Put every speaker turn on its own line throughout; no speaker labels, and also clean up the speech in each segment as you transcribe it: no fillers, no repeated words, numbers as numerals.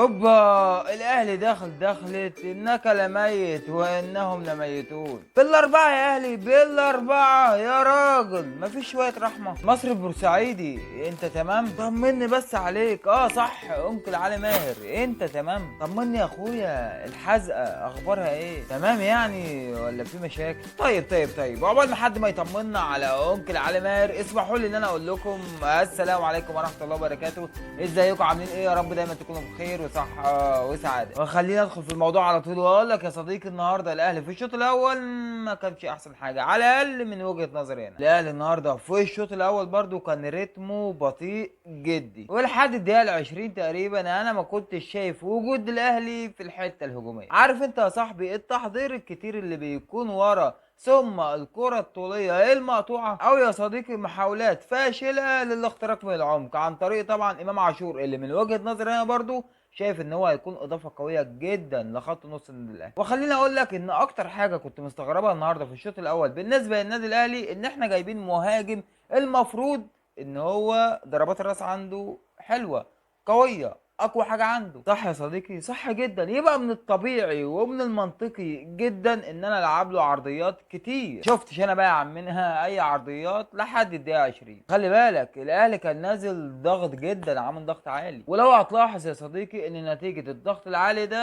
هوبا الاهلي دخلت انك لميت وانهم لميتون. بالاربعه يا اهلي، بالاربعه يا راجل، مفيش شويه رحمه. مصر البورسعيدي انت تمام؟ طمني بس عليك. صح، انكل علي ماهر انت تمام؟ طمني يا اخويا، الحزقه اخبارها ايه؟ تمام يعني ولا في مشاكل؟ طيب عقبال ما حد ما يطمنا على انكل علي ماهر، اسمحوا لي ان انا اقول لكم السلام عليكم ورحمه الله وبركاته. ازيكم عاملين ايه؟ يا رب دايما تكونوا بخير وصحه وسعاده. وخلينا ندخل في الموضوع على طول واقول لك يا صديقي، النهارده الاهلي في الشوط الاول ما كانش احسن حاجه، على الاقل من وجهه نظري انا. الاهلي النهارده في الشوط الاول برده كان رتمه بطيء جدي، ولحد الدقيقه 20 تقريبا انا ما كنتش شايف وجود الاهلي في الحته الهجوميه. عارف انت يا صاحبي التحضير الكتير اللي بيكون ورا ثم الكرة الطولية المقطوعة، أو يا صديقي محاولات فاشلة للاختراق من العمق عن طريق طبعا إمام عاشور، اللي من وجهة نظري أنا برضو شايف ان هو هيكون اضافه قويه جدا لخط نص النادي الاهلي. وخليني اقول لك ان اكتر حاجه كنت مستغربها النهارده في الشوط الاول بالنسبه للنادي الاهلي ان احنا جايبين مهاجم المفروض ان هو ضربات الراس عنده حلوه قويه، اقوى حاجه عنده. صح يا صديقي؟ صح جدا. يبقى من الطبيعي ومن المنطقي جدا ان انا العب له عرضيات كتير. شفتش انا بقى منها اي عرضيات لحد الدقيقه 20. خلي بالك الاهلي كان نازل ضغط جدا، عامل ضغط عالي. ولو هتلاحظ يا صديقي ان نتيجه الضغط العالي ده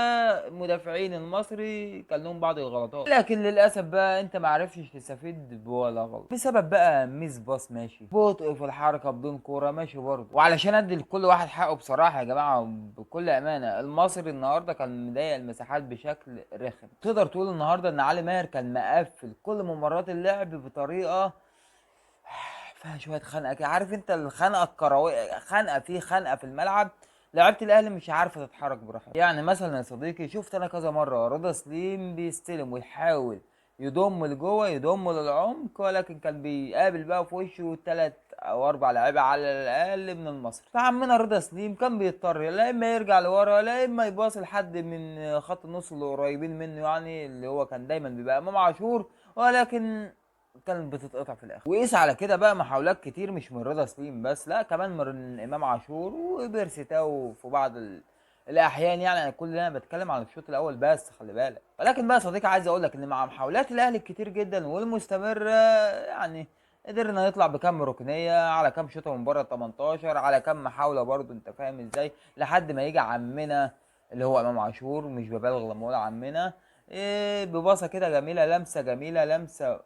المدافعين المصري كان لهم بعض الغلطات، لكن للاسف بقى انت ما عرفتش تستفيد بولا غلط بسبب بقى ميس باص ماشي، بطء في الحركه بدون كوره ماشي برضه. وعلشان ادي لكل واحد حقه بصراحه يا جماعه بكل امانه، المصري النهارده كان مضيق المساحات بشكل رخم. تقدر تقول النهارده ان علي ماهر كان مقفل كل ممرات اللعب بطريقه فيها شويه خنقه كده. عارف انت الخنقه الكرويه، خنقه في الملعب، لعيبه الاهلي مش عارفه تتحرك براحتها. يعني مثلا يا صديقي شفت انا كذا مره رضا سليم بيستلم ويحاول يضم لجوه يضم للعمق، ولكن كان بيقابل بقى في وشه 3 أو 4 لعيبه على الاقل من المصري. فعمنا رضا سليم كان بيضطر لا اما يرجع لورا لا اما يباصي لحد من خط النص اللي قريبين منه، يعني اللي هو كان دايما بيبقى امام عاشور، ولكن كانت بتتقطع في الاخر. وقيس على كده بقى محاولات كتير مش من رضا سليم بس، لا كمان من امام عاشور وبيرسي تاو في بعض الاحيان. يعني انا كل ده انا بتكلم عن الشوط الاول بس خلي بالك. ولكن بقى يا صديقي عايز اقول لك ان مع محاولات الاهلي الكتير جدا والمستمره، يعني قدرنا نطلع بكام ركنيه على كام شوطه من بره ال 18 على كام محاوله برضو، انت فاهم ازاي، لحد ما يجي عمنا اللي هو امام عاشور، مش ببالغ لما اقول عمنا، بباصه كده جميله، لمسه جميله، لمسه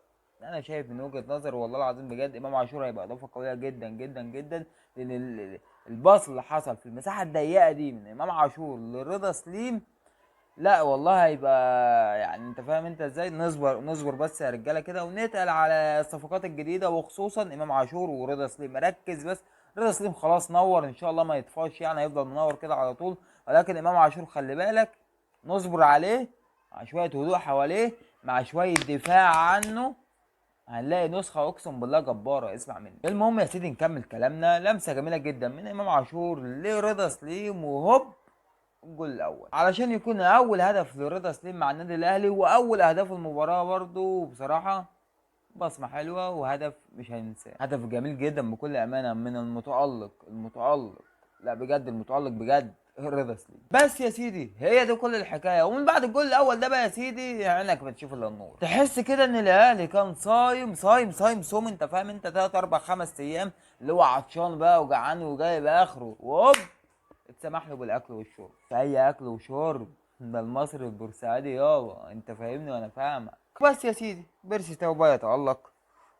انا شايف من وجهة نظر والله العظيم بجد امام عاشور هيبقى اضافه قويه جدا جدا جدا. لان الباص اللي حصل في المساحه الضيقه دي من امام عاشور لرضا سليم، لا والله هيبقى، يعني انت فاهم انت ازاي. نصبر بس يا رجاله كده ونتقل على الصفقات الجديده، وخصوصا امام عاشور ورضا سليم. ركز بس، رضا سليم خلاص نور ان شاء الله ما يطفاش، يعني هيفضل منور كده على طول. ولكن امام عاشور خلي بالك، نصبر عليه مع شويه هدوء حواليه مع شويه دفاع عنه، هنلاقي نسخة اقسم بالله جبارة. اسمع مني. المهم يا سيدي نكمل كلامنا. لمسة جميلة جدا من امام عاشور لرضا سليم، وهوب الجول الاول علشان يكون اول هدف لرضا سليم مع النادي الاهلي واول اهداف المباراة برضو. بصراحة بصمة حلوة وهدف مش هننساه، هدف جميل جدا بكل امانة من المتألق، لا بجد المتألق بجد رضا سليم. بس يا سيدي هي دي كل الحكايه. ومن بعد الجول الاول ده بقى يا سيدي عينك بتشوف الا النور، تحس كده ان الاهلي كان صايم صوم، انت فاهم انت 3 4 5 ايام، اللي هو عطشان بقى وجعان وجايب اخره، وهوب اتسمح له بالاكل والشرب. في اي اكل وشرب ده المصري البورسعيدي يابا، انت فاهمني وانا فاهمك. بس يا سيدي بيرسي تاو بقى يتالق،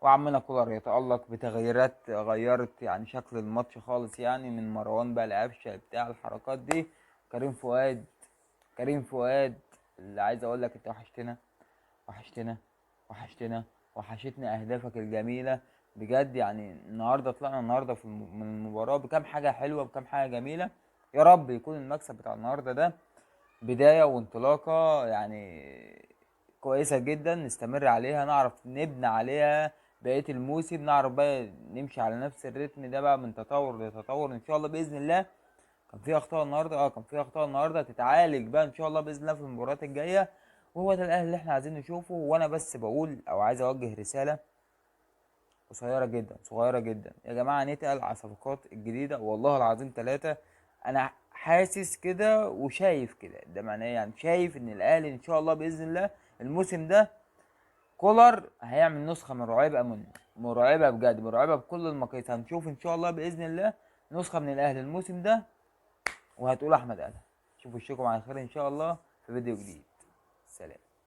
وعمنا كولر يتألق بتغييرات غيرت يعني شكل الماتش خالص، يعني من مروان بقى لقفشه بتاع الحركات دي. كريم فؤاد، كريم فؤاد اللي عايز اقول لك انت وحشتنا وحشتنا وحشتنا وحشتنا اهدافك الجميله بجد. يعني النهارده طلعنا النهارده من المباراه بكام حاجه حلوه بكام حاجه جميله. يا رب يكون المكسب بتاع النهارده ده بدايه وانطلاقه يعني كويسه جدا نستمر عليها، نعرف نبني عليها بقيه الموسم، نعرف بقى نمشي على نفس الريتم ده بقى من تطور لتطور ان شاء الله باذن الله. كان في اخطاء النهارده، كان في اخطاء النهارده تتعالج بقى ان شاء الله باذن الله في المباريات الجايه، وهو ده الاهلي اللي احنا عايزين نشوفه. وانا بس بقول او عايز اوجه رساله قصيره جدا صغيره جدا، يا جماعه نتقل على الصفقات الجديده والله العظيم 3. انا حاسس كده وشايف كده، ده معناه يعني شايف ان الاهلي ان شاء الله باذن الله الموسم ده كولر هيعمل نسخه مرعبه منه، مرعبه بجد، مرعبه بكل المقاييس. هنشوف ان شاء الله باذن الله نسخه من الاهلي الموسم ده، وهتقول احمد قالها. شوفوا اشوفكم على خير ان شاء الله في فيديو جديد. سلام.